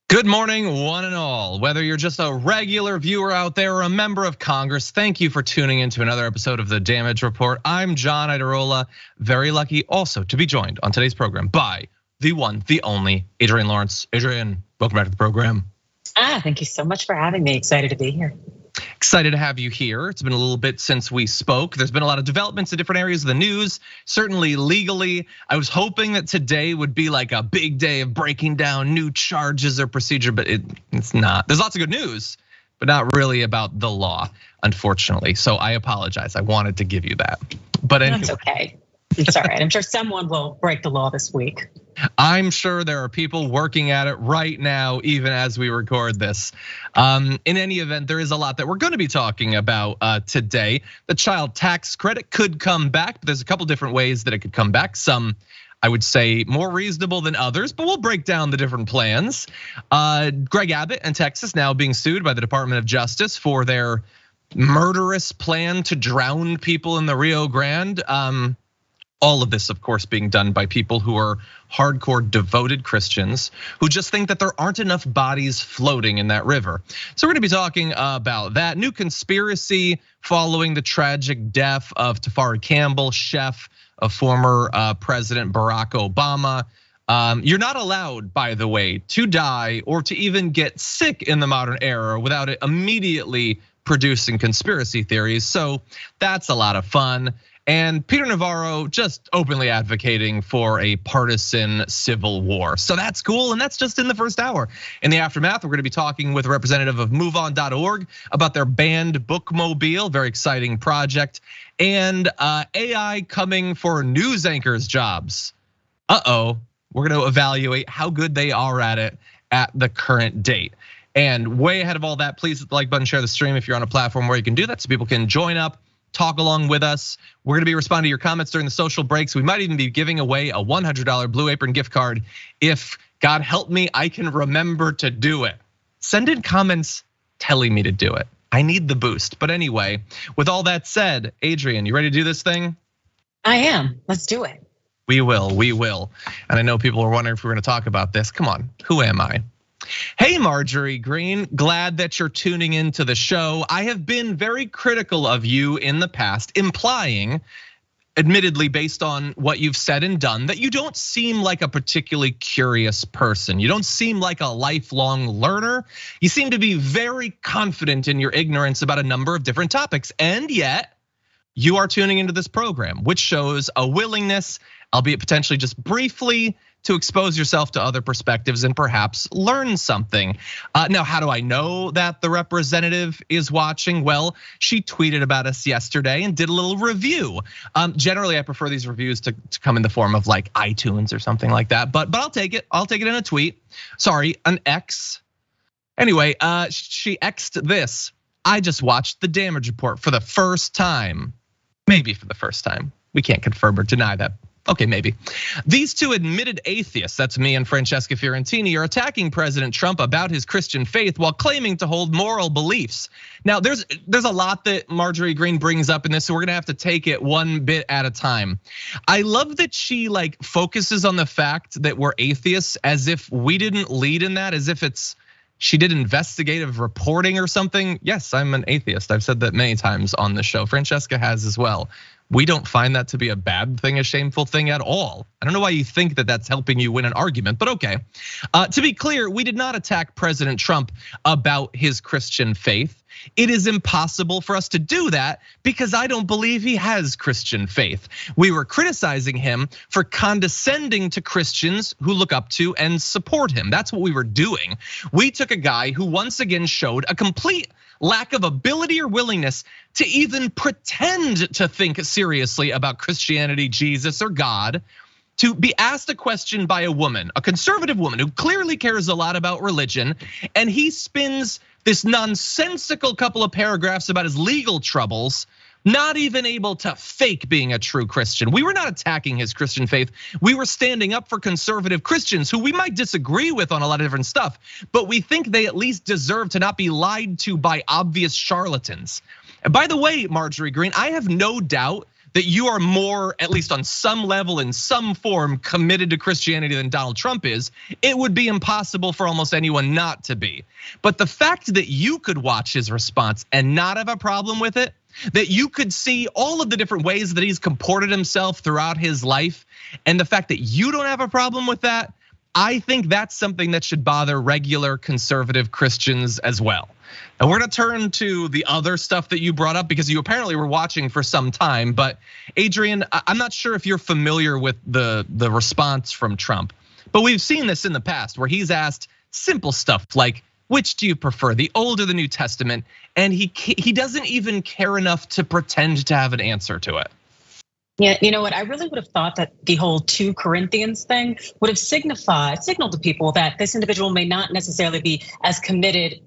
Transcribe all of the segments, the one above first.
Good morning, one and all. Whether you're just a regular viewer out there or a member of Congress, thank you for tuning into another episode of The Damage Report. I'm John Iadarola, very lucky also to be joined on today's program by the one, the only Adrienne Lawrence. Adrienne, welcome back to the program. Thank you so much for having me. Excited to be here. Excited to have you here. It's been a little bit since we spoke. There's been a lot of developments in different areas of the news, certainly legally. I was hoping that today would be like a big day of breaking down new charges or procedure, but it's not. There's lots of good news, but not really about the law, unfortunately. So I apologize. I wanted to give you that. But anyway. That's okay. It's all right. I'm sure someone will break the law this week. I'm sure there are people working at it right now, even as we record this. In any event, there is a lot that we're going to be talking about today. The child tax credit could come back, but there's a couple different ways that it could come back. Some, I would say, more reasonable than others, but we'll break down the different plans. Greg Abbott and Texas now being sued by the Department of Justice for their murderous plan to drown people in the Rio Grande. All of this, of course, being done by people who are hardcore devoted Christians who just think that there aren't enough bodies floating in that river. So we're gonna be talking about that. New conspiracy following the tragic death of Tafari Campbell, chef of former President Barack Obama. You're not allowed, by the way, to die or to even get sick in the modern era without it immediately producing conspiracy theories. So that's a lot of fun. And Peter Navarro just openly advocating for a partisan civil war. So that's cool, and that's just in the first hour. In the aftermath, we're gonna be talking with a representative of MoveOn.org about their banned bookmobile, very exciting project, and AI coming for news anchors' jobs. We're gonna evaluate how good they are at it at the current date. And way ahead of all that, please hit the like button, share the stream if you're on a platform where you can do that so people can join up, talk along with us. We're gonna be responding to your comments during the social breaks. We might even be giving away a $100 Blue Apron gift card if, God help me, I can remember to do it. Send in comments telling me to do it. I need the boost. But anyway, with all that said, Adrienne, you ready to do this thing? I am. Let's do it. We will. And I know people are wondering if we're gonna talk about this. Come on, who am I? Hey, Marjorie Greene, glad that you're tuning into the show. I have been very critical of you in the past, implying, admittedly based on what you've said and done, that you don't seem like a particularly curious person. You don't seem like a lifelong learner. You seem to be very confident in your ignorance about a number of different topics, and yet you are tuning into this program, which shows a willingness, albeit potentially just briefly, to expose yourself to other perspectives and perhaps learn something. Now, how do I know that the representative is watching? Well, she tweeted about us yesterday and did a little review. Generally, I prefer these reviews to come in the form of like iTunes or something like that, but I'll take it. I'll take it in a tweet. Sorry, an X. Anyway, she X'd this. I just watched The Damage Report for the first time. Maybe for the first time. We can't confirm or deny that. Okay, maybe. These two admitted atheists, that's me and Francesca Fiorentini, are attacking President Trump about his Christian faith while claiming to hold moral beliefs. Now, there's a lot that Marjorie Greene brings up in this, so we're gonna have to take it one bit at a time. I love that she like focuses on the fact that we're atheists as if we didn't lead in that, as if she did investigative reporting or something. Yes, I'm an atheist. I've said that many times on the show. Francesca has as well. We don't find that to be a bad thing, a shameful thing at all. I don't know why you think that that's helping you win an argument, but okay. To be clear, we did not attack President Trump about his Christian faith. It is impossible for us to do that because I don't believe he has Christian faith. We were criticizing him for condescending to Christians who look up to and support him. That's what we were doing. We took a guy who once again showed a complete lack of ability or willingness to even pretend to think seriously about Christianity, Jesus, or God, to be asked a question by a woman, a conservative woman who clearly cares a lot about religion, and he spins this nonsensical couple of paragraphs about his legal troubles, not even able to fake being a true Christian. We were not attacking his Christian faith. We were standing up for conservative Christians who we might disagree with on a lot of different stuff, but we think they at least deserve to not be lied to by obvious charlatans. And by the way, Marjorie Greene, I have no doubt that you are more, at least on some level, in some form, committed to Christianity than Donald Trump is, it would be impossible for almost anyone not to be. But the fact that you could watch his response and not have a problem with it, that you could see all of the different ways that he's comported himself throughout his life, and the fact that you don't have a problem with that, I think that's something that should bother regular conservative Christians as well. And we're gonna turn to the other stuff that you brought up because you apparently were watching for some time. But Adrienne, I'm not sure if you're familiar with the response from Trump, but we've seen this in the past where he's asked simple stuff like, which do you prefer, the Old or the New Testament? And he doesn't even care enough to pretend to have an answer to it. Yeah, you know what? I really would have thought that the whole 2 Corinthians thing would have signaled to people that this individual may not necessarily be as committed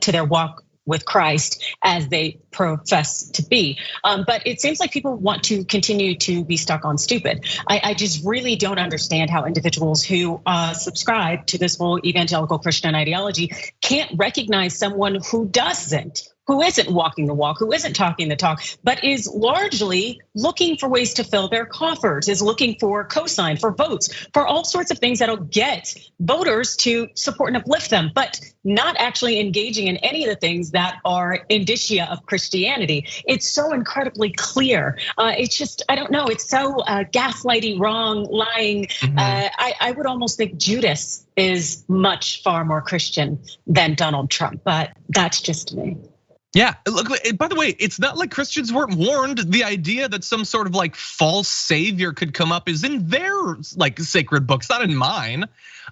to their walk with Christ as they profess to be. But it seems like people want to continue to be stuck on stupid. I just really don't understand how individuals who subscribe to this whole evangelical Christian ideology can't recognize someone who doesn't. Who isn't walking the walk, who isn't talking the talk, but is largely looking for ways to fill their coffers, is looking for cosign, for votes, for all sorts of things that'll get voters to support and uplift them, but not actually engaging in any of the things that are indicia of Christianity. It's so incredibly clear. It's just, I don't know, it's so gaslighty, wrong, lying. I would almost think Judas is far more Christian than Donald Trump, but that's just me. Yeah, look, by the way, it's not like Christians weren't warned. The idea that some sort of like false savior could come up is in their like sacred books, not in mine.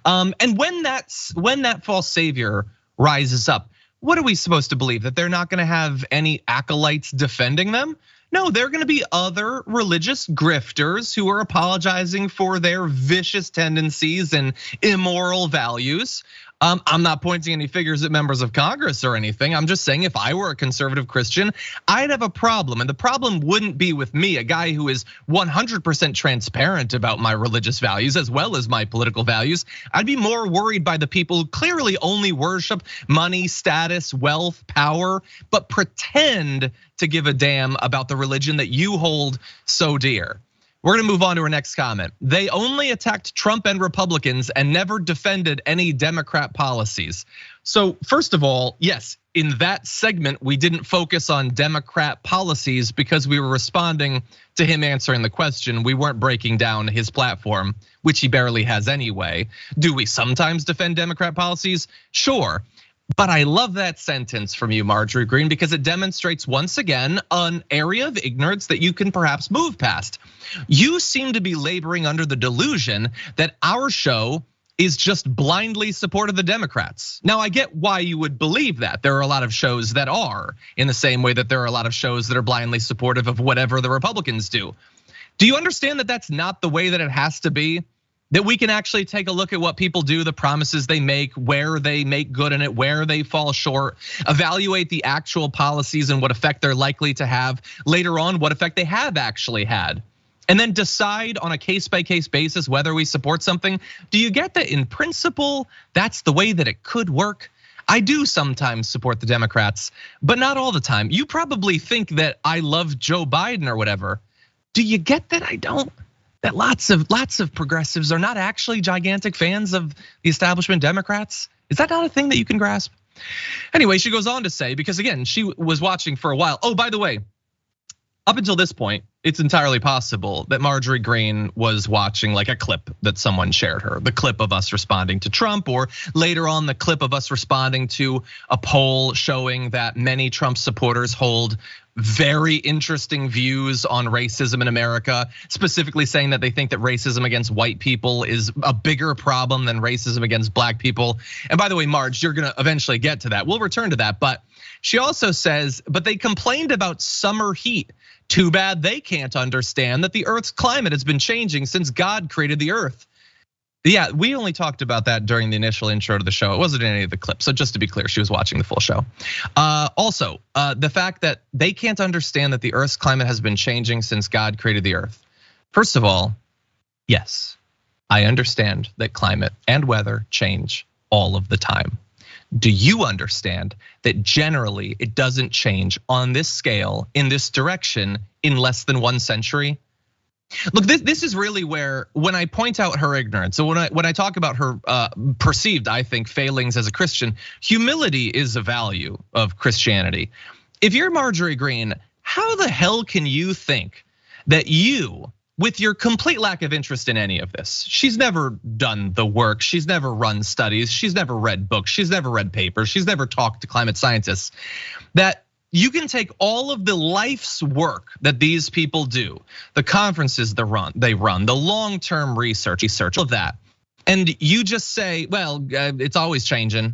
And when that false savior rises up, what are we supposed to believe? That they're not gonna have any acolytes defending them? No, they're gonna be other religious grifters who are apologizing for their vicious tendencies and immoral values. I'm not pointing any fingers at members of Congress or anything. I'm just saying if I were a conservative Christian, I'd have a problem. And the problem wouldn't be with me, a guy who is 100% transparent about my religious values as well as my political values. I'd be more worried by the people who clearly only worship money, status, wealth, power, but pretend to give a damn about the religion that you hold so dear. We're gonna move on to our next comment. They only attacked Trump and Republicans and never defended any Democrat policies. So first of all, yes, in that segment, we didn't focus on Democrat policies because we were responding to him answering the question. We weren't breaking down his platform, which he barely has anyway. Do we sometimes defend Democrat policies? Sure. But I love that sentence from you, Marjorie Greene, because it demonstrates once again an area of ignorance that you can perhaps move past. You seem to be laboring under the delusion that our show is just blindly supportive of the Democrats. Now, I get why you would believe that. There are a lot of shows that are, in the same way that there are a lot of shows that are blindly supportive of whatever the Republicans do. Do you understand that that's not the way that it has to be? That we can actually take a look at what people do, the promises they make, where they make good in it, where they fall short, evaluate the actual policies and what effect they're likely to have later on, what effect they have actually had, and then decide on a case-by-case basis whether we support something. Do you get that in principle, that's the way that it could work? I do sometimes support the Democrats, but not all the time. You probably think that I love Joe Biden or whatever. Do you get that I don't? That lots of progressives are not actually gigantic fans of the establishment Democrats? Is that not a thing that you can grasp? Anyway, she goes on to say, because again, she was watching for a while. Oh, by the way, up until this point, it's entirely possible that Marjorie Greene was watching like a clip that someone shared her, the clip of us responding to Trump, or later on the clip of us responding to a poll showing that many Trump supporters hold very interesting views on racism in America, specifically saying that they think that racism against white people is a bigger problem than racism against black people. And by the way, Marge, you're gonna eventually get to that. We'll return to that, but she also says, but they complained about summer heat. Too bad they can't understand that the Earth's climate has been changing since God created the Earth. Yeah, we only talked about that during the initial intro to the show. It wasn't in any of the clips. So just to be clear, she was watching the full show. Also, the fact that they can't understand that the Earth's climate has been changing since God created the Earth. First of all, yes, I understand that climate and weather change all of the time. Do you understand that generally it doesn't change on this scale, in this direction, in less than 1 century? Look, this is really where, when I point out her ignorance, so when I talk about her perceived, I think, failings as a Christian, humility is a value of Christianity. If you're Marjorie Greene, how the hell can you think that you, with your complete lack of interest in any of this, she's never done the work, she's never run studies, she's never read books, she's never read papers, she's never talked to climate scientists, that you can take all of the life's work that these people do, the conferences they run, the long-term research, all of that, and you just say, well, it's always changing,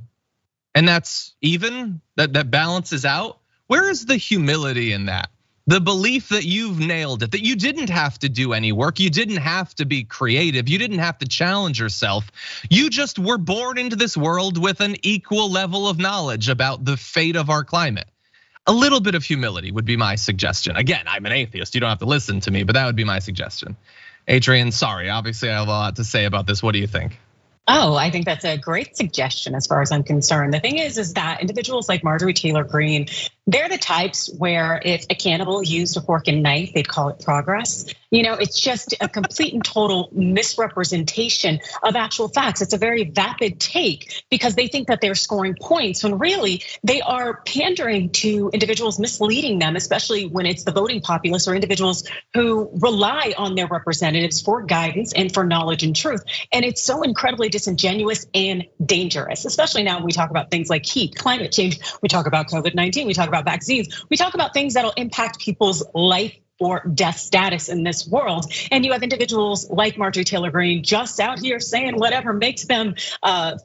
and that's even, that balances out. Where is the humility in that? The belief that you've nailed it, that you didn't have to do any work, you didn't have to be creative, you didn't have to challenge yourself. You just were born into this world with an equal level of knowledge about the fate of our climate. A little bit of humility would be my suggestion. Again, I'm an atheist, you don't have to listen to me, but that would be my suggestion. Adrienne, sorry, obviously I have a lot to say about this. What do you think? Oh, I think that's a great suggestion as far as I'm concerned. The thing is that individuals like Marjorie Taylor Greene, they're the types where if a cannibal used a fork and knife, they'd call it progress. It's just a complete and total misrepresentation of actual facts. It's a very vapid take because they think that they're scoring points when really they are pandering to individuals, misleading them, especially when it's the voting populace or individuals who rely on their representatives for guidance and for knowledge and truth. And it's so incredibly disingenuous and dangerous, especially now when we talk about things like heat, climate change, we talk about COVID-19, we talk about vaccines, we talk about things that'll impact people's life or death status in this world. And you have individuals like Marjorie Taylor Greene just out here saying whatever makes them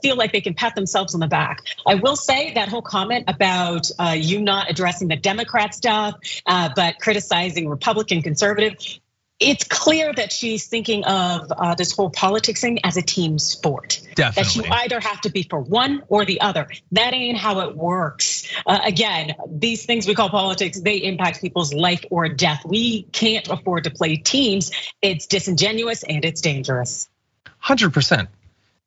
feel like they can pat themselves on the back. I will say that whole comment about you not addressing the Democrat stuff, but criticizing Republican, conservative, it's clear that she's thinking of this whole politics thing as a team sport. Definitely. That you either have to be for one or the other. That ain't how it works. Again, these things we call politics, they impact people's life or death. We can't afford to play teams. It's disingenuous and it's dangerous. 100%.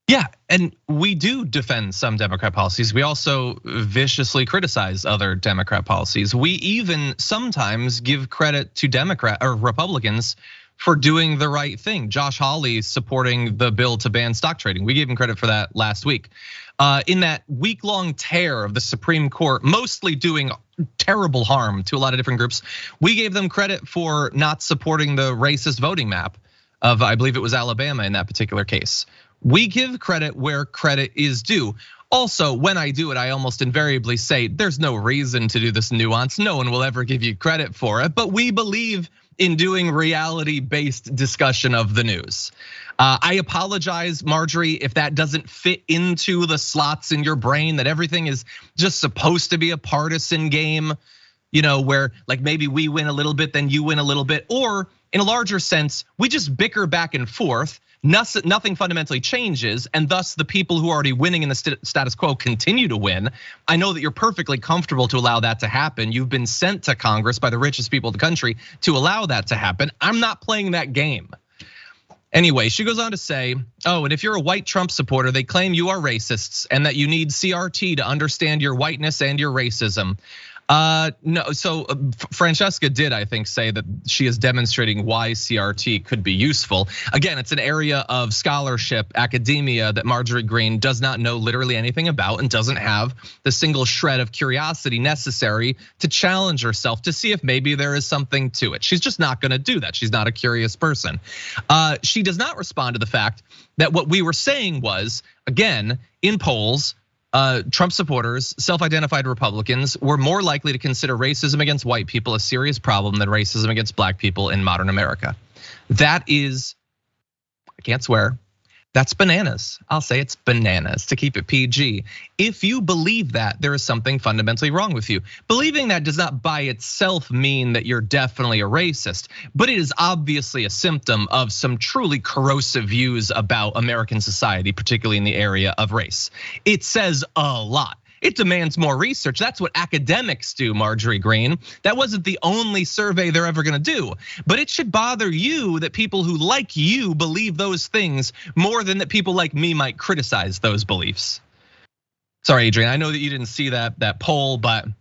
Yeah, and we do defend some Democrat policies. We also viciously criticize other Democrat policies. We even sometimes give credit to Democrat or Republicans for doing the right thing. Josh Hawley supporting the bill to ban stock trading. We gave him credit for that last week. In that week-long tear of the Supreme Court, mostly doing terrible harm to a lot of different groups, we gave them credit for not supporting the racist voting map of, I believe it was Alabama in that particular case. We give credit where credit is due. Also, when I do it, I almost invariably say there's no reason to do this nuance. No one will ever give you credit for it, but we believe in doing reality-based discussion of the news. I apologize, Marjorie, if that doesn't fit into the slots in your brain, that everything is just supposed to be a partisan game, where like maybe we win a little bit, then you win a little bit, or in a larger sense, we just bicker back and forth. Nothing fundamentally changes, and thus the people who are already winning in the status quo continue to win. I know that you're perfectly comfortable to allow that to happen. You've been sent to Congress by the richest people in the country to allow that to happen. I'm not playing that game. Anyway, she goes on to say, oh, and if you're a white Trump supporter, they claim you are racists and that you need CRT to understand your whiteness and your racism. No, so Francesca did, I think, say that she is demonstrating why CRT could be useful. Again, it's an area of scholarship, academia that Marjorie Greene does not know literally anything about and doesn't have the single shred of curiosity necessary to challenge herself to see if maybe there is something to it. She's just not gonna do that. She's not a curious person. She does not respond to the fact that what we were saying was, again, in polls, Trump supporters, self-identified Republicans, were more likely to consider racism against white people a serious problem than racism against black people in modern America. That is, I can't swear, that's bananas. I'll say it's bananas to keep it PG. If you believe that, there is something fundamentally wrong with you. Believing that does not by itself mean that you're definitely a racist, but it is obviously a symptom of some truly corrosive views about American society, particularly in the area of race. It says a lot. It demands more research. That's what academics do, Marjorie Greene. That wasn't the only survey they're ever gonna do. But it should bother you that people who like you believe those things more than that people like me might criticize those beliefs. Sorry, Adrienne, I know that you didn't see that poll, but it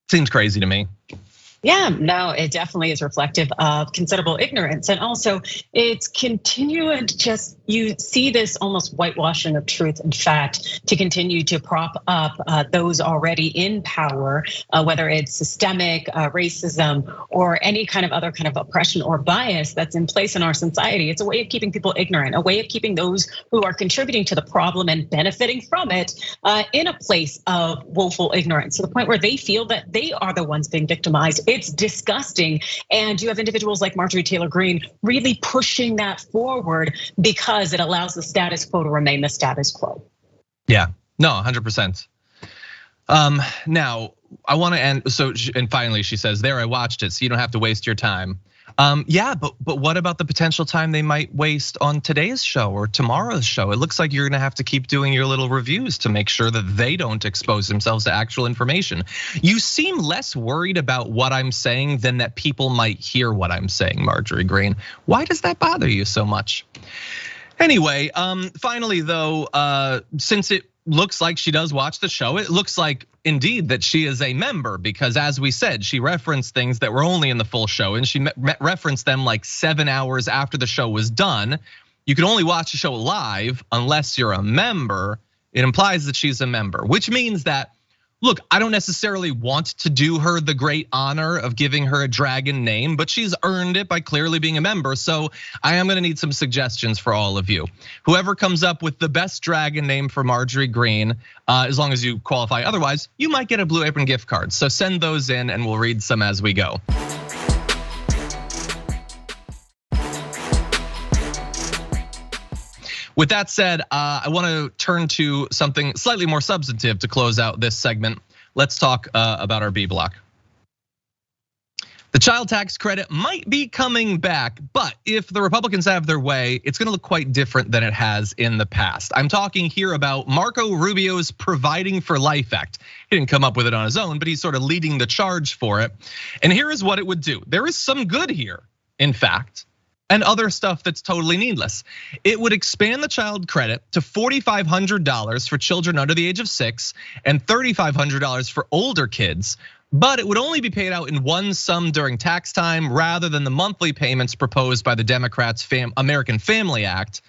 seems crazy to me. Yeah, no, it definitely is reflective of considerable ignorance. And also it's continuing to just, you see this almost whitewashing of truth and fact to continue to prop up those already in power, whether it's systemic racism or any kind of other kind of oppression or bias that's in place in our society. It's a way of keeping people ignorant, a way of keeping those who are contributing to the problem and benefiting from it in a place of woeful ignorance, to the point where they feel that they are the ones being victimized. It's disgusting. And you have individuals like Marjorie Taylor Greene really pushing that forward because it allows the status quo to remain the status quo. Yeah, no, 100%. Now I want to end. So, and finally she says, there, I watched it, so you don't have to waste your time. Yeah, but what about the potential time they might waste on today's show or tomorrow's show? It looks like you're gonna have to keep doing your little reviews to make sure that they don't expose themselves to actual information. You seem less worried about what I'm saying than that people might hear what I'm saying, Marjorie Greene. Why does that bother you so much? Anyway, finally though, since it looks like she does watch the show, it looks like indeed that she is a member, because as we said, she referenced things that were only in the full show, and she referenced them like 7 hours after the show was done. You can only watch the show live unless you're a member. It implies that she's a member, which means that, look, I don't necessarily want to do her the great honor of giving her a dragon name, but she's earned it by clearly being a member. So I am gonna need some suggestions for all of you. Whoever comes up with the best dragon name for Marjorie Greene, as long as you qualify otherwise, you might get a Blue Apron gift card. So send those in and we'll read some as we go. With that said, I want to turn to something slightly more substantive to close out this segment. Let's talk about our B block. The child tax credit might be coming back, but if the Republicans have their way, it's gonna look quite different than it has in the past. I'm talking here about Marco Rubio's Providing for Life Act. He didn't come up with it on his own, but he's sort of leading the charge for it. And here is what it would do. There is some good here, in fact, and other stuff that's totally needless. It would expand the child credit to $4,500 for children under the age of 6 and $3,500 for older kids, but it would only be paid out in one sum during tax time rather than the monthly payments proposed by the Democrats' American Family Act.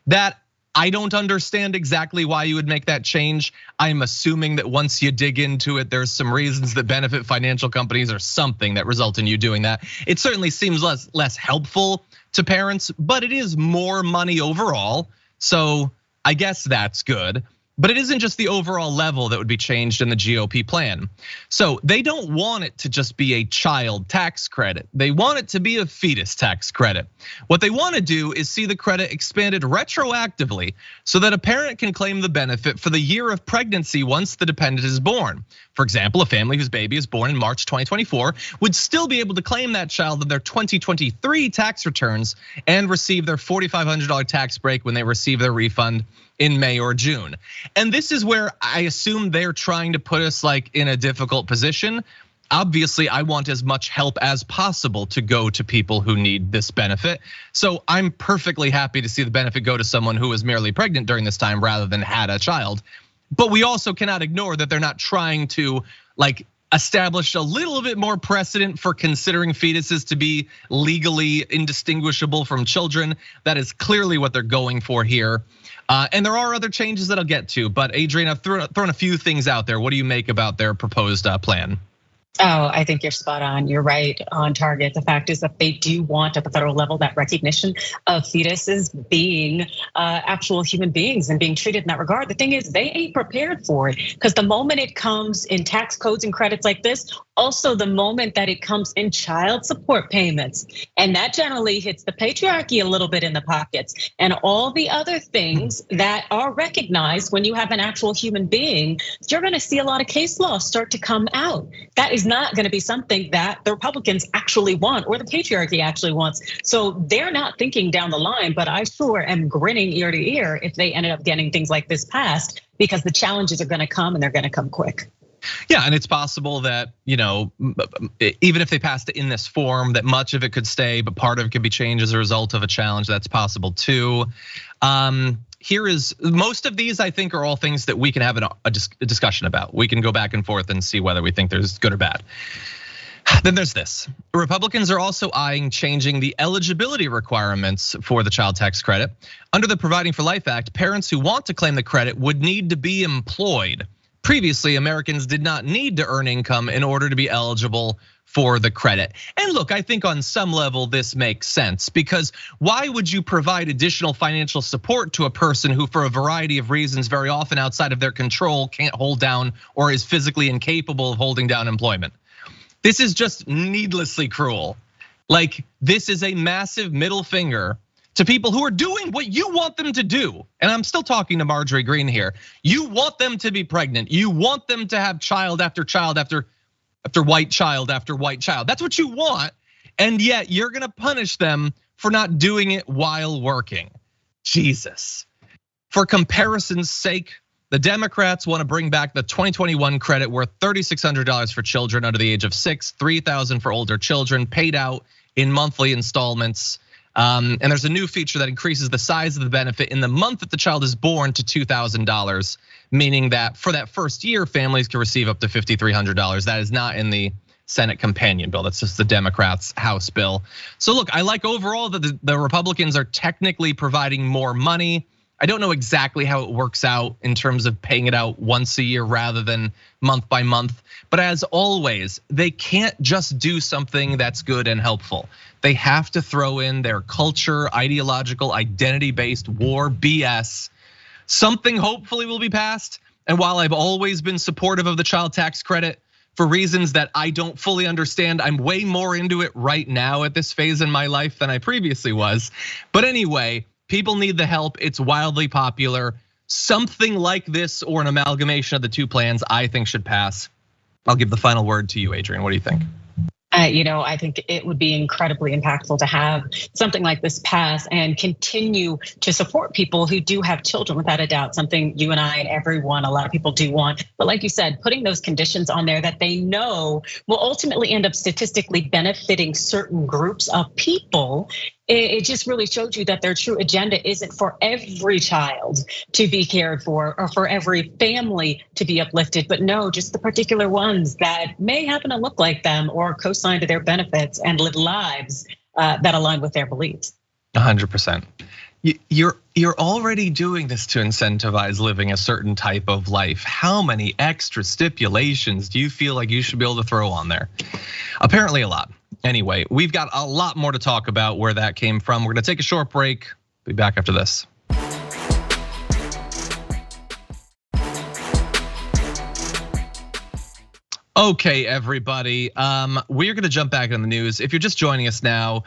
That I don't understand exactly why you would make that change. I'm assuming that once you dig into it, there's some reasons that benefit financial companies or something that result in you doing that. It certainly seems less helpful to parents, but it is more money overall. So I guess that's good. But it isn't just the overall level that would be changed in the GOP plan. So they don't want it to just be a child tax credit. They want it to be a fetus tax credit. What they want to do is see the credit expanded retroactively so that a parent can claim the benefit for the year of pregnancy once the dependent is born. For example, a family whose baby is born in March 2024 would still be able to claim that child in their 2023 tax returns and receive their $4,500 tax break when they receive their refund in May or June. And this is where I assume they're trying to put us like in a difficult position. Obviously, I want as much help as possible to go to people who need this benefit. So I'm perfectly happy to see the benefit go to someone who was merely pregnant during this time rather than had a child. But we also cannot ignore that they're not trying to like establish a little bit more precedent for considering fetuses to be legally indistinguishable from children. That is clearly what they're going for here. And there are other changes that I'll get to, but Adrienne, I've thrown a few things out there. What do you make about their proposed plan? Oh, I think you're spot on. You're right on target. The fact is that they do want at the federal level that recognition of fetuses being actual human beings and being treated in that regard. The thing is, they ain't prepared for it, because the moment it comes in tax codes and credits like this, also the moment that it comes in child support payments, and that generally hits the patriarchy a little bit in the pockets, and all the other things that are recognized when you have an actual human being, you're gonna see a lot of case law start to come out. That is not gonna be something that the Republicans actually want or the patriarchy actually wants. So they're not thinking down the line, but I sure am grinning ear to ear if they ended up getting things like this passed, because the challenges are gonna come and they're gonna come quick. Yeah, and it's possible that, even if they passed it in this form, that much of it could stay, but part of it could be changed as a result of a challenge. That's possible too. here is, most of these I think are all things that we can have a discussion about. We can go back and forth and see whether we think there's good or bad. Then there's this. Republicans are also eyeing changing the eligibility requirements for the child tax credit. Under the Providing for Life Act, parents who want to claim the credit would need to be employed. Previously, Americans did not need to earn income in order to be eligible for the credit. And look, I think on some level this makes sense, because why would you provide additional financial support to a person who, for a variety of reasons, very often outside of their control, can't hold down or is physically incapable of holding down employment? This is just needlessly cruel. Like, this is a massive middle finger to people who are doing what you want them to do. And I'm still talking to Marjorie Greene here. You want them to be pregnant. You want them to have child after child after white child after white child. That's what you want. And yet you're gonna punish them for not doing it while working. Jesus. For comparison's sake, the Democrats want to bring back the 2021 credit worth $3,600 for children under the age of 6, $3,000 for older children, paid out in monthly installments. And there's a new feature that increases the size of the benefit in the month that the child is born to $2,000, meaning that for that first year, families can receive up to $5,300. That is not in the Senate companion bill. That's just the Democrats' House bill. So look, I like overall that the Republicans are technically providing more money. I don't know exactly how it works out in terms of paying it out once a year rather than month by month. But as always, they can't just do something that's good and helpful. They have to throw in their culture, ideological, identity-based war BS. Something hopefully will be passed. And while I've always been supportive of the child tax credit for reasons that I don't fully understand, I'm way more into it right now at this phase in my life than I previously was. But anyway, people need the help. It's wildly popular. Something like this or an amalgamation of the two plans I think should pass. I'll give the final word to you, Adrienne. What do you think? I think it would be incredibly impactful to have something like this pass and continue to support people who do have children, without a doubt, something you and I and everyone, a lot of people do want. But like you said, putting those conditions on there that they know will ultimately end up statistically benefiting certain groups of people. It just really showed you that their true agenda isn't for every child to be cared for or for every family to be uplifted, but no, just the particular ones that may happen to look like them or co-sign to their benefits and live lives that align with their beliefs. 100%. You're already doing this to incentivize living a certain type of life. How many extra stipulations do you feel like you should be able to throw on there? Apparently a lot. Anyway, we've got a lot more to talk about where that came from. We're gonna take a short break. Be back after this. Okay, everybody, we're gonna jump back on the news. If you're just joining us now,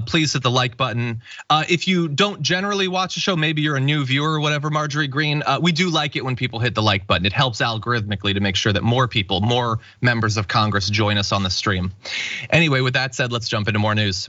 please hit the like button. If you don't generally watch the show, maybe you're a new viewer or whatever, Marjorie Greene, we do like it when people hit the like button. It helps algorithmically to make sure that more people, more members of Congress join us on the stream. Anyway, with that said, let's jump into more news.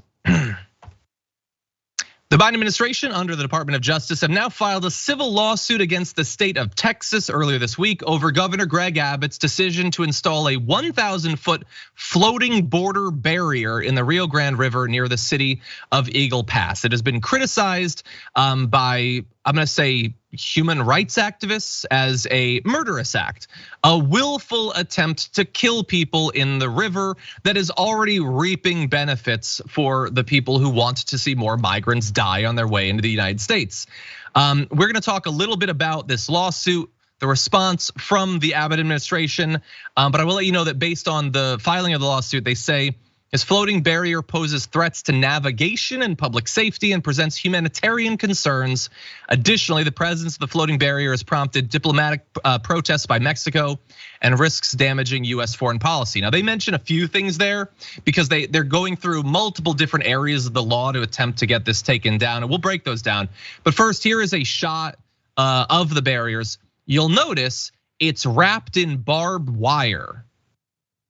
The Biden administration under the Department of Justice have now filed a civil lawsuit against the state of Texas earlier this week over Governor Greg Abbott's decision to install a 1,000-foot floating border barrier in the Rio Grande River near the city of Eagle Pass. It has been criticized by, I'm gonna say, human rights activists as a murderous act, a willful attempt to kill people in the river that is already reaping benefits for the people who want to see more migrants die on their way into the United States. We're gonna talk a little bit about this lawsuit, the response from the Abbott administration, but I will let you know that based on the filing of the lawsuit, they say his floating barrier poses threats to navigation and public safety and presents humanitarian concerns. Additionally, the presence of the floating barrier has prompted diplomatic protests by Mexico and risks damaging US foreign policy. Now, they mention a few things there because they're going through multiple different areas of the law to attempt to get this taken down, and we'll break those down. But first, here is a shot of the barriers. You'll notice it's wrapped in barbed wire.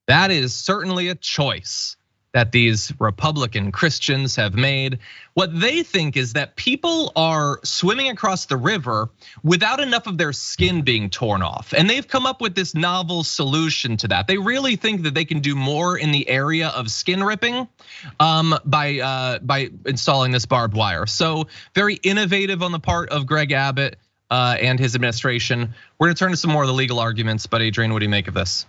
That is certainly a choice. that these Republican Christians have made. What they think is that people are swimming across the river without enough of their skin being torn off. And they've come up with this novel solution to that. They really think that they can do more in the area of skin ripping by installing this barbed wire. So very innovative on the part of Greg Abbott and his administration. We're gonna turn to some more of the legal arguments, but Adrienne, what do you make of this?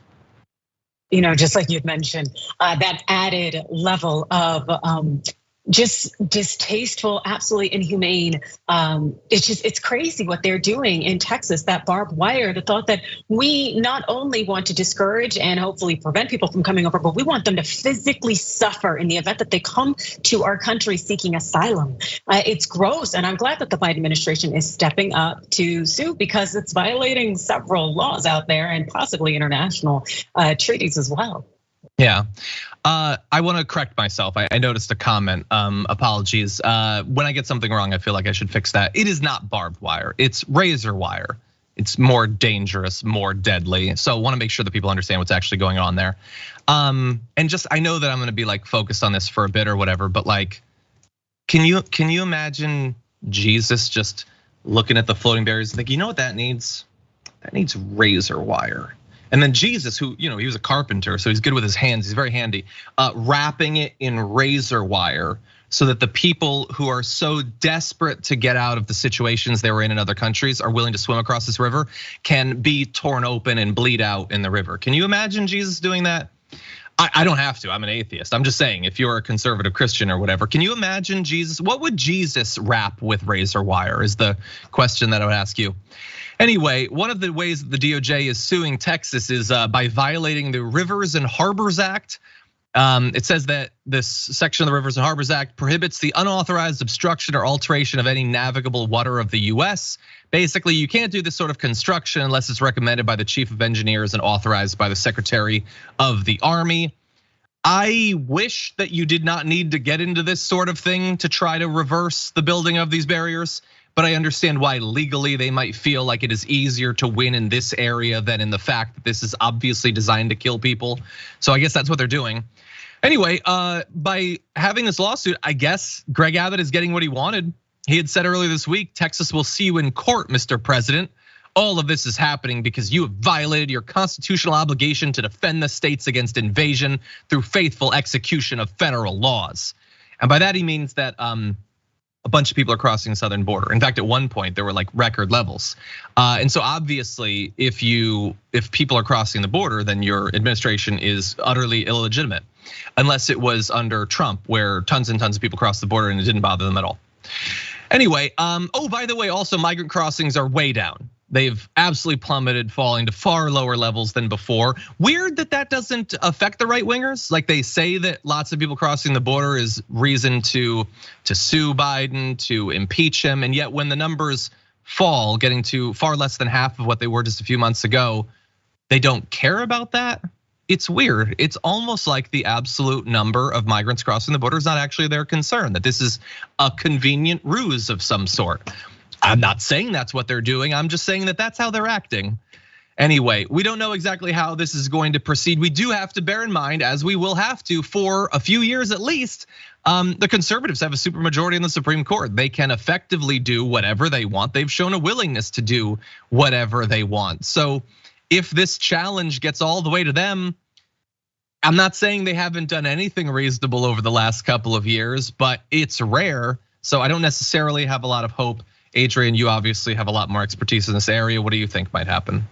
Just like you'd mentioned, that added level of just distasteful, absolutely inhumane. It's crazy what they're doing in Texas, that barbed wire, the thought that we not only want to discourage and hopefully prevent people from coming over, but we want them to physically suffer in the event that they come to our country seeking asylum. It's gross, and I'm glad that the Biden administration is stepping up to sue because it's violating several laws out there and possibly international treaties as well. Yeah, I want to correct myself. I noticed a comment, apologies. When I get something wrong, I feel like I should fix that. It is not barbed wire, it's razor wire. It's more dangerous, more deadly. So I want to make sure that people understand what's actually going on there. And just, I know that I'm gonna be like focused on this for a bit or whatever, but like, can you imagine Jesus just looking at the floating barriers and think, you know what that needs? That needs razor wire. And then Jesus, who, he was a carpenter, so he's good with his hands, he's very handy, wrapping it in razor wire so that the people who are so desperate to get out of the situations they were in other countries are willing to swim across this river can be torn open and bleed out in the river. Can you imagine Jesus doing that? I don't have to, I'm an atheist. I'm just saying, if you're a conservative Christian or whatever, can you imagine Jesus? What would Jesus wrap with razor wire is the question that I would ask you. Anyway, one of the ways that the DOJ is suing Texas is by violating the Rivers and Harbors Act. It says that this section of the Rivers and Harbors Act prohibits the unauthorized obstruction or alteration of any navigable water of the US. Basically, you can't do this sort of construction unless it's recommended by the chief of engineers and authorized by the Secretary of the Army. I wish that you did not need to get into this sort of thing to try to reverse the building of these barriers. But I understand why legally they might feel like it is easier to win in this area than in the fact that this is obviously designed to kill people. So I guess that's what they're doing. Anyway, by having this lawsuit, I guess Greg Abbott is getting what he wanted. He had said earlier this week, Texas will see you in court, Mr. President. All of this is happening because you have violated your constitutional obligation to defend the states against invasion through faithful execution of federal laws. And by that he means that a bunch of people are crossing the southern border. In fact, at one point there were like record levels. And so obviously if people are crossing the border, then your administration is utterly illegitimate. Unless it was under Trump, where tons and tons of people crossed the border and it didn't bother them at all. Anyway, by the way, also migrant crossings are way down. They've absolutely plummeted, falling to far lower levels than before. Weird that that doesn't affect the right wingers. Like they say that lots of people crossing the border is reason to sue Biden, to impeach him. And yet when the numbers fall, getting to far less than half of what they were just a few months ago, they don't care about that. It's weird. It's almost like the absolute number of migrants crossing the border is not actually their concern, that this is a convenient ruse of some sort. I'm not saying that's what they're doing. I'm just saying that that's how they're acting. Anyway, we don't know exactly how this is going to proceed. We do have to bear in mind, as we will have to for a few years at least, the conservatives have a supermajority in the Supreme Court. They can effectively do whatever they want. They've shown a willingness to do whatever they want. So if this challenge gets all the way to them, I'm not saying they haven't done anything reasonable over the last couple of years, but it's rare. So I don't necessarily have a lot of hope. Adrienne, you obviously have a lot more expertise in this area. What do you think might happen?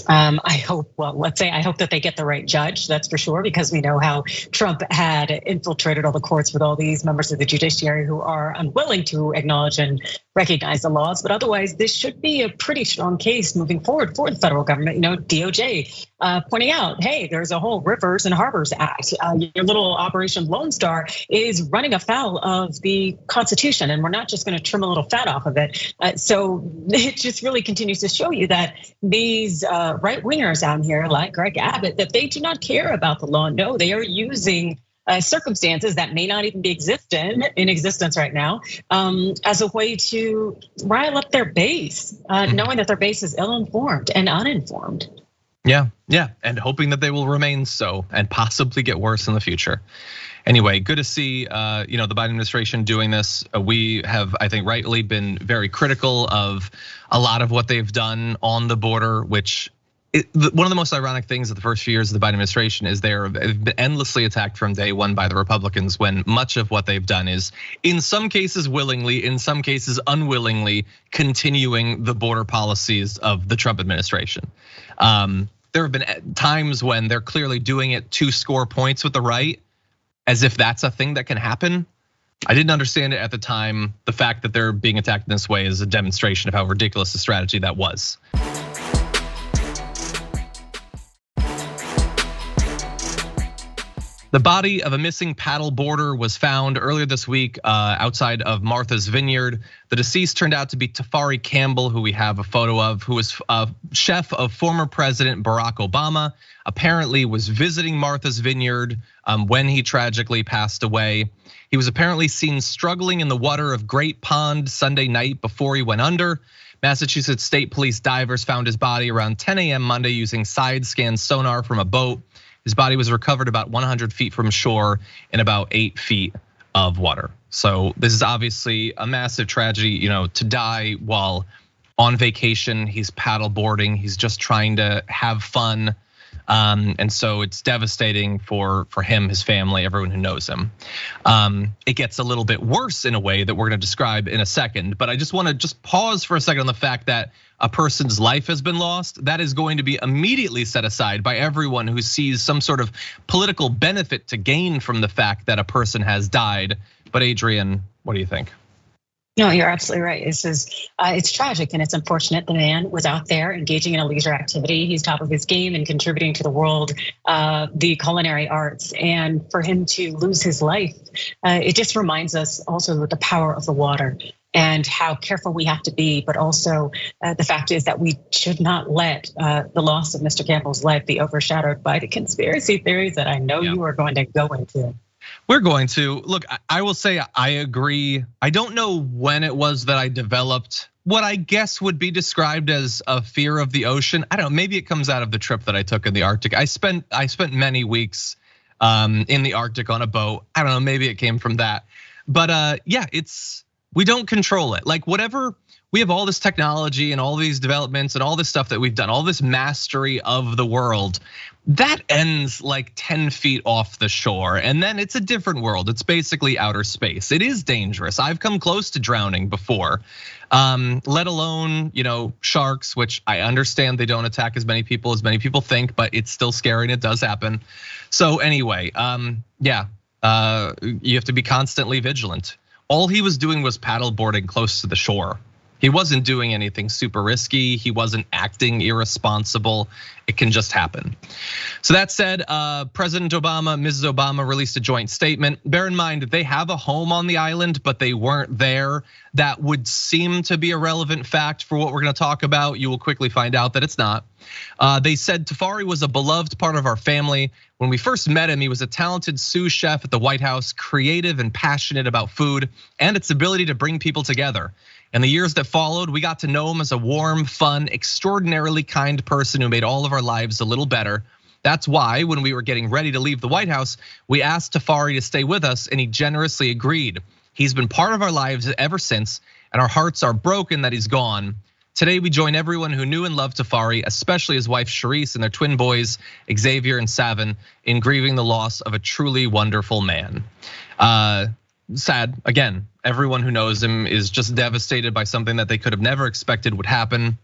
I hope that they get the right judge, that's for sure, because we know how Trump had infiltrated all the courts with all these members of the judiciary who are unwilling to acknowledge and recognize the laws. But otherwise, this should be a pretty strong case moving forward for the federal government. DOJ pointing out, hey, there's a whole Rivers and Harbors Act. Your little Operation Lone Star is running afoul of the Constitution, and we're not just going to trim a little fat off of it. So it just really continues to show you that these right wingers out here, like Greg Abbott, that they do not care about the law. No, they are using circumstances that may not even be in existence right now, as a way to rile up their base, knowing that their base is ill-informed and uninformed. Yeah, and hoping that they will remain so and possibly get worse in the future. Anyway, good to see the Biden administration doing this. We have, I think, rightly been very critical of a lot of what they've done on the border, which one of the most ironic things of the first few years of the Biden administration is they've been endlessly attacked from day one by the Republicans, when much of what they've done is, in some cases willingly, in some cases unwillingly, continuing the border policies of the Trump administration. There have been times when they're clearly doing it to score points with the right, as if that's a thing that can happen. I didn't understand it at the time. The fact that they're being attacked in this way is a demonstration of how ridiculous a strategy that was. The body of a missing paddleboarder was found earlier this week outside of Martha's Vineyard. The deceased turned out to be Tafari Campbell, who we have a photo of, who was a chef of former President Barack Obama. Apparently was visiting Martha's Vineyard when he tragically passed away. He was apparently seen struggling in the water of Great Pond Sunday night before he went under. Massachusetts State Police divers found his body around 10 a.m. Monday using side scan sonar from a boat. His body was recovered about 100 feet from shore in about 8 feet of water. So this is obviously a massive tragedy, to die while on vacation. He's paddleboarding, he's just trying to have fun. And so it's devastating for him, his family, everyone who knows him. It gets a little bit worse in a way that we're gonna describe in a second, but I just wanna pause for a second on the fact that a person's life has been lost. That is going to be immediately set aside by everyone who sees some sort of political benefit to gain from the fact that a person has died. But Adrienne, what do you think? No, you're absolutely right. It's tragic and it's unfortunate. The man was out there engaging in a leisure activity. He's top of his game and contributing to the world, the culinary arts. And for him to lose his life, it just reminds us also of the power of the water and how careful we have to be. But also the fact is that we should not let the loss of Mr. Campbell's life be overshadowed by the conspiracy theories that I know you are going to go into. We're going to. Look, I will say I agree. I don't know when it was that I developed what I guess would be described as a fear of the ocean. I don't know, maybe it comes out of the trip that I took in the Arctic. I spent many weeks in the Arctic on a boat. I don't know, maybe it came from that. But yeah, we don't control it. Like whatever, we have all this technology and all these developments and all this stuff that we've done, all this mastery of the world. That ends like 10 feet off the shore, and then it's a different world. It's basically outer space. It is dangerous. I've come close to drowning before, let alone sharks, which I understand they don't attack as many people think, but it's still scary and it does happen. So anyway, yeah, you have to be constantly vigilant. All he was doing was paddleboarding close to the shore. He wasn't doing anything super risky. He wasn't acting irresponsible. It can just happen. So that said, President Obama, Mrs. Obama released a joint statement. Bear in mind, they have a home on the island, but they weren't there. That would seem to be a relevant fact for what we're gonna talk about. You will quickly find out that it's not. They said Tafari was a beloved part of our family. When we first met him, he was a talented sous chef at the White House, creative and passionate about food and its ability to bring people together. In the years that followed, we got to know him as a warm, fun, extraordinarily kind person who made all of our lives a little better. That's why when we were getting ready to leave the White House, we asked Tafari to stay with us and he generously agreed. He's been part of our lives ever since and our hearts are broken that he's gone. Today, we join everyone who knew and loved Tafari, especially his wife Charisse and their twin boys, Xavier and Savin, in grieving the loss of a truly wonderful man. Sad, again, everyone who knows him is just devastated by something that they could have never expected would happen.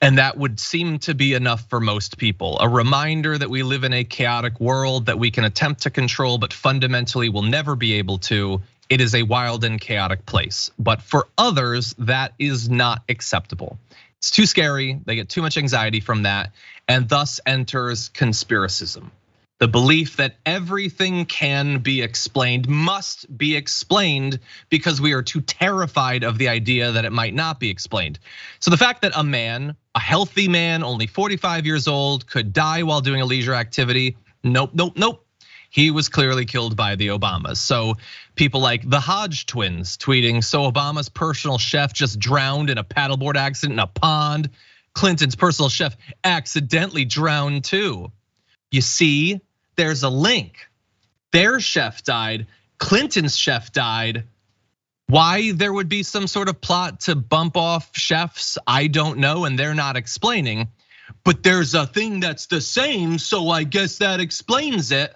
And that would seem to be enough for most people. A reminder that we live in a chaotic world that we can attempt to control, but fundamentally will never be able to. It is a wild and chaotic place. But for others, that is not acceptable. It's too scary, they get too much anxiety from that, and thus enters conspiracism. The belief that everything can be explained, must be explained because we are too terrified of the idea that it might not be explained. So the fact that a man, a healthy man, only 45 years old, could die while doing a leisure activity, nope, nope, nope. He was clearly killed by the Obamas. So people like the Hodge twins tweeting, so Obama's personal chef just drowned in a paddleboard accident in a pond. Clinton's personal chef accidentally drowned too. You see, there's a link. Their chef died. Clinton's chef died. Why there would be some sort of plot to bump off chefs, I don't know, and they're not explaining. But there's a thing that's the same, so I guess that explains it.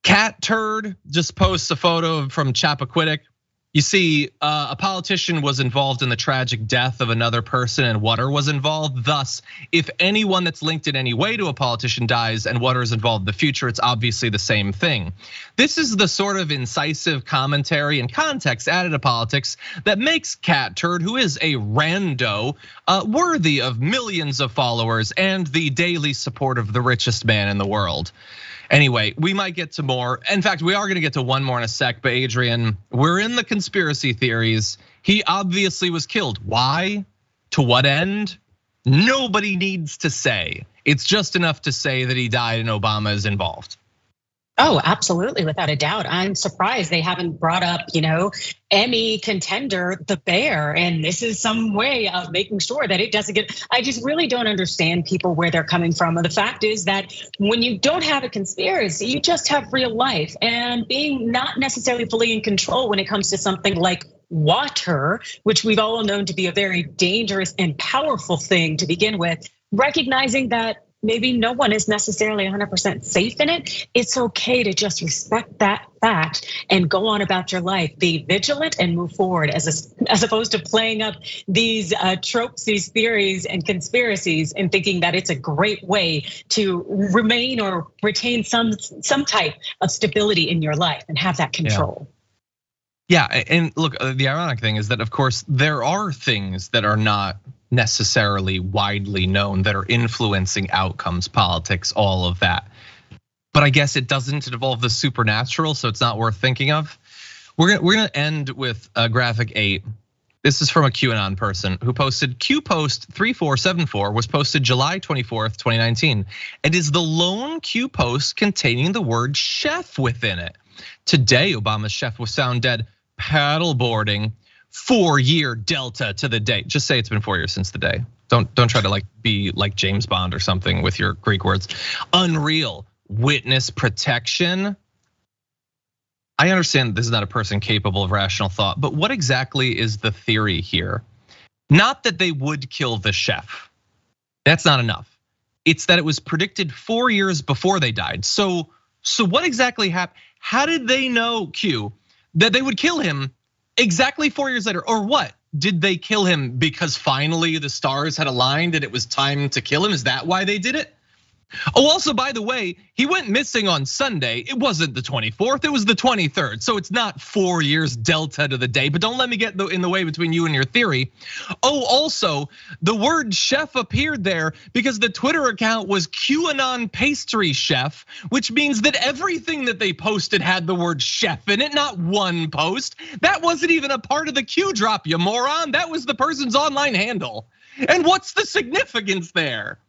Cat Turd just posts a photo from Chappaquiddick. You see, a politician was involved in the tragic death of another person and water was involved. Thus, if anyone that's linked in any way to a politician dies and water is involved in the future, it's obviously the same thing. This is the sort of incisive commentary and context added to politics that makes Cat Turd, who is a rando, worthy of millions of followers and the daily support of the richest man in the world. Anyway, we might get to more. In fact, we are gonna get to one more in a sec, but Adrienne, we're in the conspiracy theories. He obviously was killed. Why? To what end? Nobody needs to say. It's just enough to say that he died and Obama is involved. Oh, absolutely, without a doubt. I'm surprised they haven't brought up, Emmy contender, the Bear, and this is some way of making sure that it doesn't get. I just really don't understand people where they're coming from. And the fact is that when you don't have a conspiracy, you just have real life, and being not necessarily fully in control when it comes to something like water, which we've all known to be a very dangerous and powerful thing to begin with, recognizing that maybe no one is necessarily 100% safe in it. It's okay to just respect that fact and go on about your life. Be vigilant and move forward as opposed to playing up these tropes, these theories and conspiracies and thinking that it's a great way to remain or retain some type of stability in your life and have that control. Yeah, and look, the ironic thing is that of course there are things that are not necessarily widely known that are influencing outcomes, politics, all of that. But I guess it doesn't involve the supernatural, so it's not worth thinking of. We're gonna end with graphic 8. This is from a QAnon person who posted Q post 3474 was posted July 24th, 2019, and is the lone Q post containing the word chef within it. Today, Obama's chef was found dead paddleboarding. 4-year delta to the day. Just say it's been 4 years since the day. Don't try to be like James Bond or something with your Greek words. Unreal. Witness protection. I understand this is not a person capable of rational thought, but what exactly is the theory here? Not that they would kill the chef. That's not enough. It's that it was predicted 4 years before they died. So what exactly happened? How did they know, Q, that they would kill him exactly 4 years later, or what? Did they kill him because finally the stars had aligned and it was time to kill him? Is that why they did it? Oh, also, by the way, he went missing on Sunday. It wasn't the 24th, it was the 23rd. So it's not 4 years delta to the day, but don't let me get in the way between you and your theory. Oh, also, the word chef appeared there because the Twitter account was QAnon pastry chef, which means that everything that they posted had the word chef in it, not one post. That wasn't even a part of the Q drop, you moron. That was the person's online handle. And what's the significance there?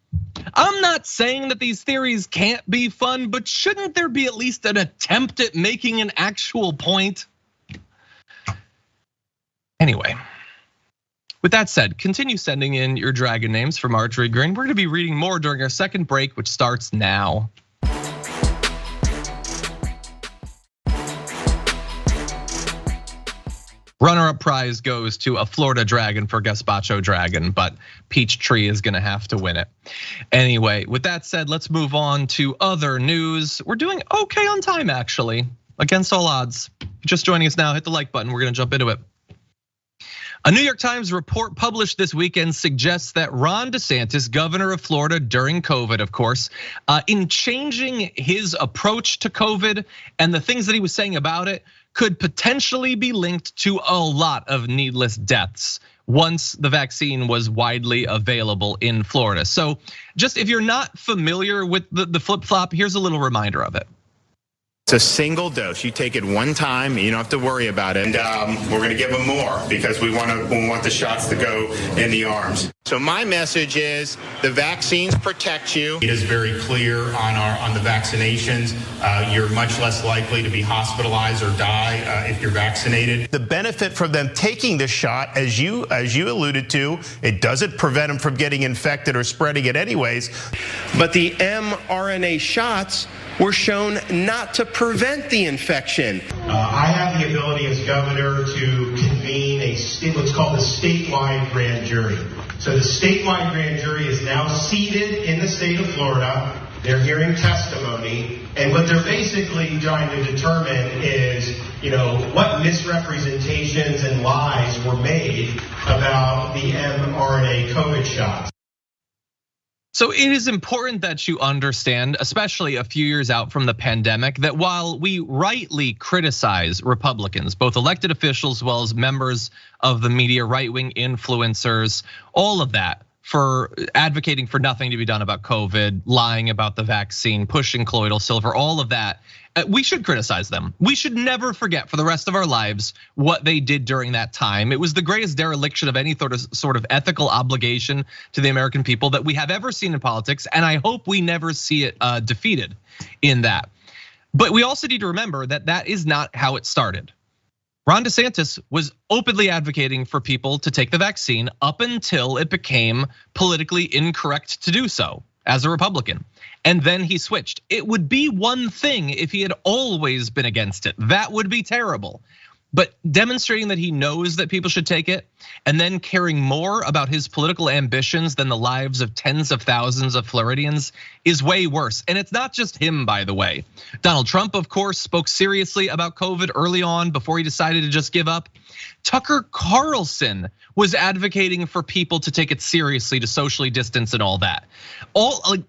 I'm not saying that these theories can't be fun, but shouldn't there be at least an attempt at making an actual point? Anyway, with that said, continue sending in your dragon names for Marjorie Greene. We're gonna be reading more during our second break, which starts now. Runner-up prize goes to a Florida dragon for Gazpacho Dragon, but Peachtree is gonna have to win it. Anyway, with that said, let's move on to other news. We're doing okay on time, actually, against all odds. If you're just joining us now, hit the like button, we're gonna jump into it. A New York Times report published this weekend suggests that Ron DeSantis, governor of Florida during COVID, of course, in changing his approach to COVID and the things that he was saying about it, could potentially be linked to a lot of needless deaths once the vaccine was widely available in Florida. So just if you're not familiar with the flip-flop, here's a little reminder of it. It's a single dose. You take it one time, you don't have to worry about it. And we're gonna give them more because we want the shots to go in the arms. So my message is the vaccines protect you. It is very clear on the vaccinations. You're much less likely to be hospitalized or die if you're vaccinated. The benefit from them taking the shot, as you alluded to, it doesn't prevent them from getting infected or spreading it anyways. But the mRNA shots were shown not to prevent the infection. I have the ability as governor to convene what's called a statewide grand jury. So the statewide grand jury is now seated in the state of Florida. They're hearing testimony, and what they're basically trying to determine is, what misrepresentations and lies were made about the mRNA COVID shots. So it is important that you understand, especially a few years out from the pandemic, that while we rightly criticize Republicans, both elected officials as well as members of the media, right-wing influencers, all of that, for advocating for nothing to be done about COVID, lying about the vaccine, pushing colloidal silver, all of that, we should criticize them. We should never forget for the rest of our lives what they did during that time. It was the greatest dereliction of any sort of ethical obligation to the American people that we have ever seen in politics, and I hope we never see it defeated in that. But we also need to remember that that is not how it started. Ron DeSantis was openly advocating for people to take the vaccine up until it became politically incorrect to do so as a Republican. And then he switched. It would be one thing if he had always been against it. That would be terrible. But demonstrating that he knows that people should take it and then caring more about his political ambitions than the lives of tens of thousands of Floridians is way worse. And it's not just him, by the way. Donald Trump, of course, spoke seriously about COVID early on before he decided to just give up. Tucker Carlson was advocating for people to take it seriously, to socially distance and all that.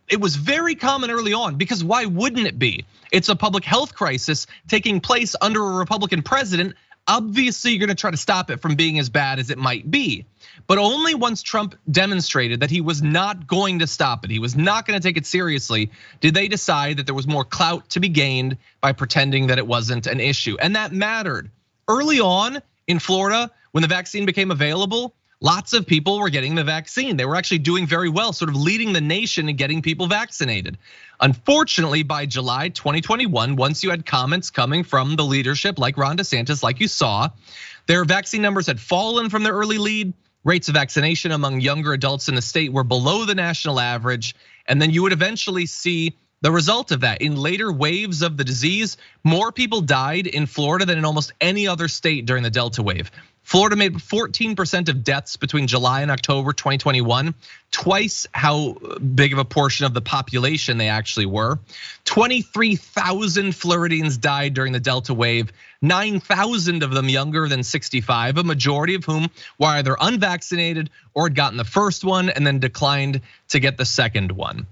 It was very common early on, because why wouldn't it be? It's a public health crisis taking place under a Republican president. Obviously, you're gonna try to stop it from being as bad as it might be. But only once Trump demonstrated that he was not going to stop it, he was not gonna take it seriously, did they decide that there was more clout to be gained by pretending that it wasn't an issue. And that mattered. Early on in Florida, when the vaccine became available, lots of people were getting the vaccine. They were actually doing very well, sort of leading the nation in getting people vaccinated. Unfortunately, by July 2021, once you had comments coming from the leadership like Ron DeSantis, like you saw, their vaccine numbers had fallen from their early lead. Rates of vaccination among younger adults in the state were below the national average. And then you would eventually see the result of that. In later waves of the disease, more people died in Florida than in almost any other state during the Delta wave. Florida made 14% of deaths between July and October 2021, twice how big of a portion of the population they actually were. 23,000 Floridians died during the Delta wave, 9,000 of them younger than 65, a majority of whom were either unvaccinated or had gotten the first one and then declined to get the second one.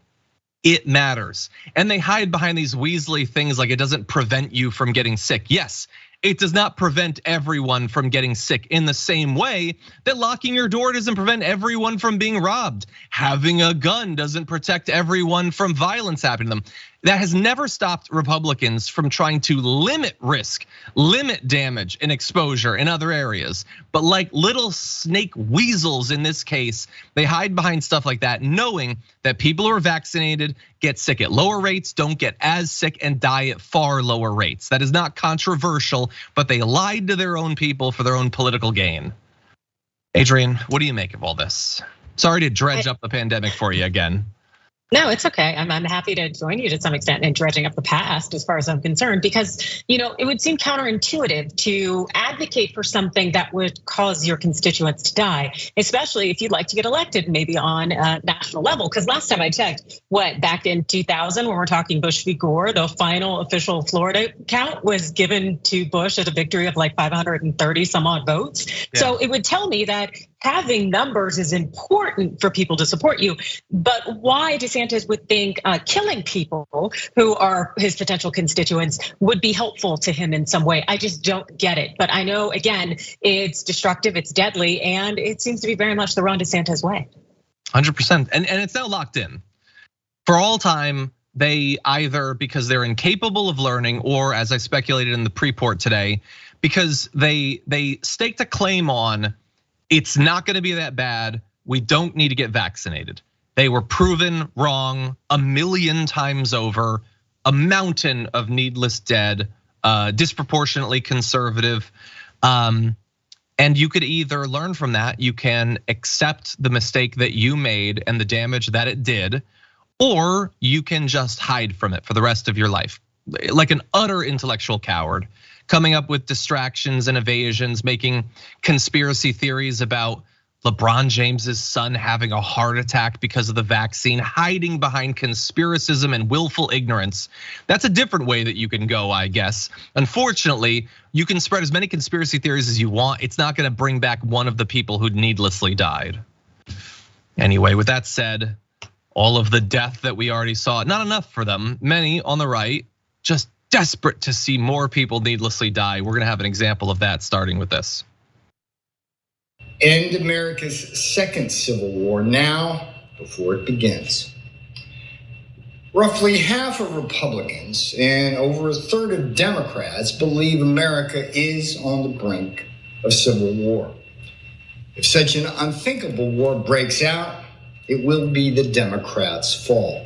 It matters. And they hide behind these weaselly things like it doesn't prevent you from getting sick. Yes, it does not prevent everyone from getting sick in the same way that locking your door doesn't prevent everyone from being robbed. Having a gun doesn't protect everyone from violence happening to them. That has never stopped Republicans from trying to limit risk, limit damage and exposure in other areas. But like little snake weasels in this case, they hide behind stuff like that, knowing that people who are vaccinated get sick at lower rates, don't get as sick, and die at far lower rates. That is not controversial, but they lied to their own people for their own political gain. Adrienne, what do you make of all this? Sorry to dredge up the pandemic for you again. No, it's okay. I'm happy to join you to some extent in dredging up the past as far as I'm concerned, because it would seem counterintuitive to advocate for something that would cause your constituents to die, especially if you'd like to get elected maybe on a national level. Because last time I checked, back in 2000, when we're talking Bush v. Gore, the final official Florida count was given to Bush at a victory of like 530 some odd votes. Yeah. So it would tell me that having numbers is important for people to support you, but why DeSantis would think killing people who are his potential constituents would be helpful to him in some way, I just don't get it. But I know, again, it's destructive, it's deadly, and it seems to be very much the Ron DeSantis way. 100%, and it's now locked in. For all time, they either, because they're incapable of learning, or as I speculated in the pre-port today, because they staked a claim on, it's not gonna be that bad, we don't need to get vaccinated. They were proven wrong a million times over, a mountain of needless dead, disproportionately conservative. And you could either learn from that, you can accept the mistake that you made and the damage that it did, or you can just hide from it for the rest of your life, like an utter intellectual coward, coming up with distractions and evasions, making conspiracy theories about LeBron James's son having a heart attack because of the vaccine, hiding behind conspiracism and willful ignorance. That's a different way that you can go, I guess. Unfortunately, you can spread as many conspiracy theories as you want. It's not gonna bring back one of the people who needlessly died. Anyway, with that said, all of the death that we already saw, not enough for them. Many on the right, just desperate to see more people needlessly die. We're gonna have an example of that starting with this. End America's second civil war now before it begins. Roughly half of Republicans and over a third of Democrats believe America is on the brink of civil war. If such an unthinkable war breaks out, it will be the Democrats' fault.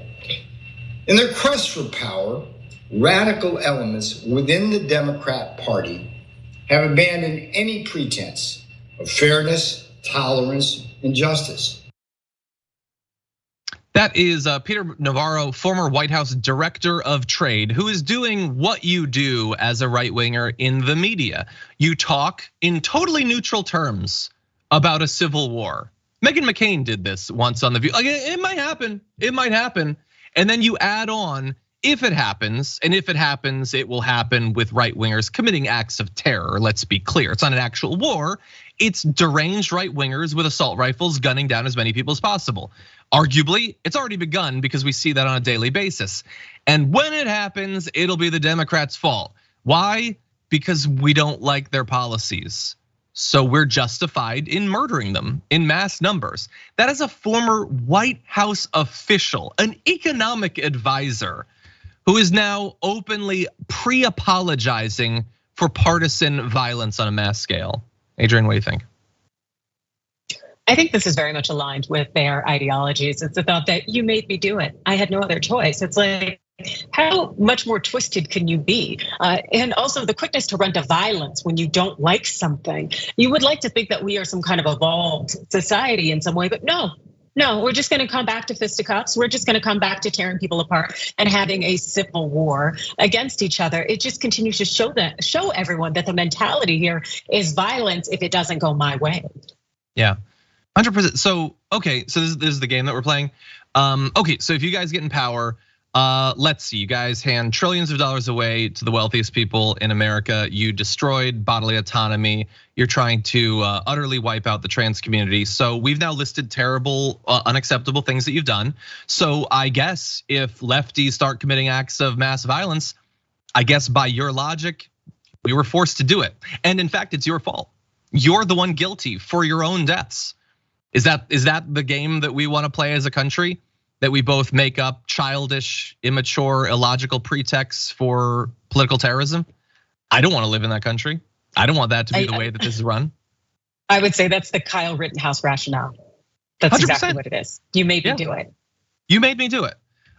In their quest for power, radical elements within the Democrat Party have abandoned any pretense of fairness, tolerance, and justice. That is Peter Navarro, former White House Director of Trade, who is doing what you do as a right-winger in the media. You talk in totally neutral terms about a civil war. Meghan McCain did this once on The View. Like, it might happen, it might happen. And then you add on, if it happens, and if it happens, it will happen with right-wingers committing acts of terror. Let's be clear, it's not an actual war. It's deranged right-wingers with assault rifles gunning down as many people as possible. Arguably, it's already begun because we see that on a daily basis. And when it happens, it'll be the Democrats' fault. Why? Because we don't like their policies. So we're justified in murdering them in mass numbers. That is a former White House official, an economic advisor, who is now openly pre-apologizing for partisan violence on a mass scale. Adrienne, what do you think? I think this is very much aligned with their ideologies. It's the thought that you made me do it. I had no other choice. It's like, how much more twisted can you be? And also the quickness to run to violence when you don't like something. You would like to think that we are some kind of evolved society in some way, but no, we're just gonna come back to fisticuffs. We're just gonna come back to tearing people apart and having a civil war against each other. It just continues to show everyone that the mentality here is violence if it doesn't go my way. Yeah, 100%. So, okay, so this is the game that we're playing. Okay, so if you guys get in power, let's see, you guys hand trillions of dollars away to the wealthiest people in America. You destroyed bodily autonomy. You're trying to utterly wipe out the trans community. So we've now listed terrible, unacceptable things that you've done. So I guess if lefties start committing acts of mass violence, I guess by your logic, we were forced to do it. And in fact, it's your fault. You're the one guilty for your own deaths. Is that the game that we want to play as a country? That we both make up childish, immature, illogical pretexts for political terrorism? I don't want to live in that country. I don't want that to be the way that this is run. I would say that's the Kyle Rittenhouse rationale. That's 100%. Exactly what it is. You made me do it. You made me do it.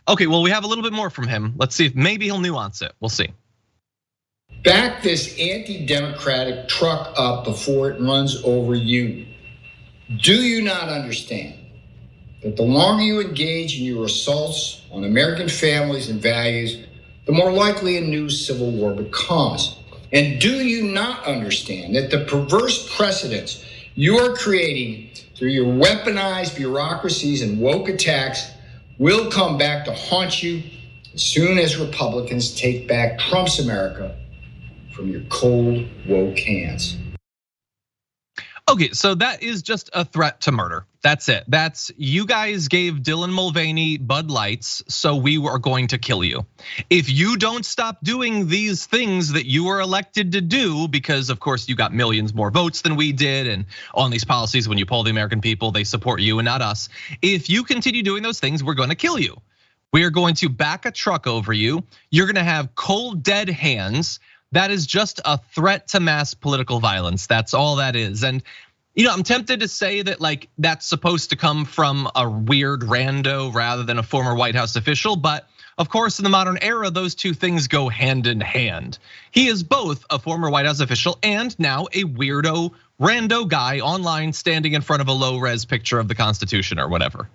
Okay, well, we have a little bit more from him. Let's see if maybe he'll nuance it. We'll see. Back this anti-democratic truck up before it runs over you. Do you not understand that the longer you engage in your assaults on American families and values, the more likely a new civil war becomes? And do you not understand that the perverse precedents you are creating through your weaponized bureaucracies and woke attacks will come back to haunt you as soon as Republicans take back Trump's America from your cold, woke hands? Okay, so that is just a threat to murder. That's it. That's, you guys gave Dylan Mulvaney Bud Lights, so we are going to kill you. If you don't stop doing these things that you were elected to do, because of course you got millions more votes than we did, and on these policies, when you poll the American people, they support you and not us. If you continue doing those things, we're gonna kill you. We are going to back a truck over you. You're gonna have cold, dead hands. That is just a threat to mass political violence. That's all that is. And I'm tempted to say that like that's supposed to come from a weird rando rather than a former White House official. But of course, in the modern era, those two things go hand in hand. He is both a former White House official and now a weirdo rando guy online standing in front of a low-res picture of the Constitution or whatever.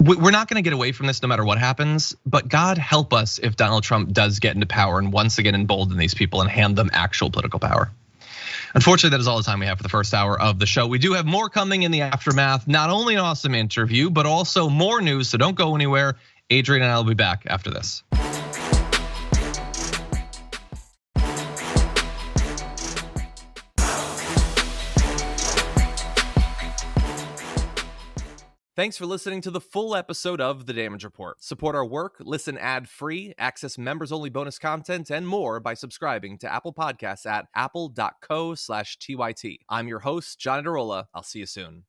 we're not going to get away from this no matter what happens, but God help us if Donald Trump does get into power and once again embolden these people and hand them actual political power. Unfortunately, that is all the time we have for the first hour of the show. We do have more coming in the aftermath, not only an awesome interview, but also more news, so don't go anywhere. Adrienne and I will be back after this. Thanks for listening to the full episode of The Damage Report. Support our work, listen ad-free, access members-only bonus content, and more by subscribing to Apple Podcasts at apple.co/TYT. I'm your host, John Iadarola. I'll see you soon.